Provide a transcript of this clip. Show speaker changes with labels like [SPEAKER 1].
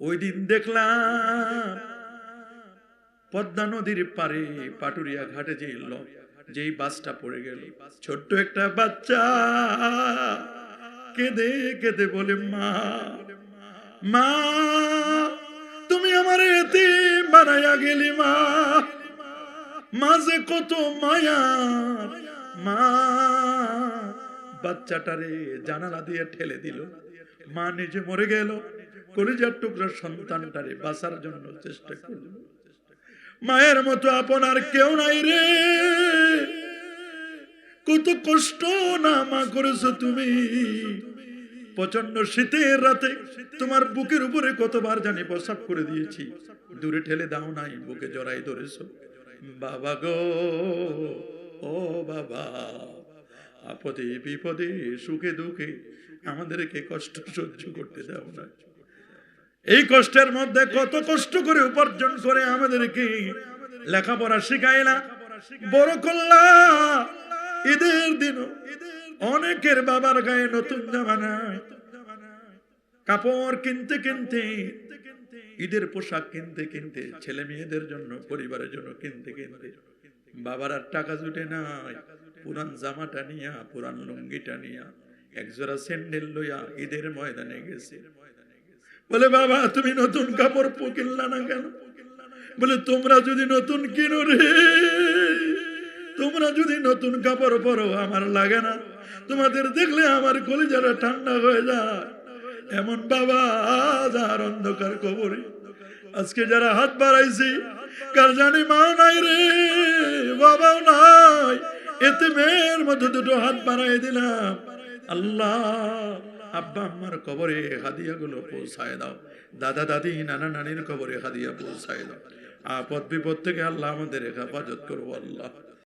[SPEAKER 1] ওই দিন দেখলাম পদ্মা নদীর পারে পাটুরিয়া ঘাটে যেই বাসটা পড়ে গেল, ছোট্ট একটা বাচ্চা কেঁদে কেঁদে বলে, মা মা তুমি আমার এতিম বানাইয়া গেলি, মা মাঝে কত মায়া। মা বাচ্চাটারে জানালা দিয়ে ঠেলে দিল, মা নিজে মরে গেল, কলিজার টুকরা সন্তানটারে বাঁচার জন্য চেষ্টা করল। মায়ের মতো আপনার কেউ নাই রে, কত কষ্ট না মা করেছো তুমি। প্রচন্ড শীতের রাতে তোমার বুকের উপরে কতবার জানি প্রসাব করে দিয়েছি, দূরে ঠেলে দাও নাই, বুকে জড়াই ধরেছো। বাবা গো, ও বাবা, আপদে বিপদে সুখে দুঃখে আমাদেরকে কষ্ট সহ্য করতে দাও না। এই কষ্টের মধ্যে কত কষ্ট করে উপার্জন করে আমাদেরকে লেখাপড়া শিখাইলা, বড় করলা। ঈদের দিন অনেকের বাবার গায়ে নতুন জামা নাই, কাপড় কিনতে কিনতে, ঈদের পোশাক কিনতে কিনতে, ছেলে মেয়েদের জন্য, পরিবারের জন্য কিনতে কিনতে বাবার আর টাকা জুটে নাই। পুরান জামাটা নিয়া, পুরান লুঙ্গিটা নিয়া, একজোড়া স্যান্ডেল লইয়া ঈদের ময়দানে গেছে। বলে, বাবা তুমি নতুন কাপড় কিনলা না কেন? বলে, তোমরা যদি নতুন কিনো রে, তোমরা যদি নতুন কাপড় পরো, আমার লাগে না। তোমাদের দেখলে আমার কলিজাটা ঠান্ডা হয়ে যায়। এমন বাবা যার অন্ধকার কবরে আজকে যারা হাত বাড়াইছি, কার জানি মা নাই রে, বাবাও নাই, এতে মেয়ের মধ্যে দুটো হাত বাড়াই দিলাম। আল্লাহ আব্বা আম্মার কবরে হাদিয়া গুলো পৌঁছায় দাও, দাদা দাদি নানা নানির কবরে হাদিয়া পৌঁছায় দাও। আপদ বিপদ থেকে আল্লাহ আমাদের হেফাজত করবো। আল্লাহ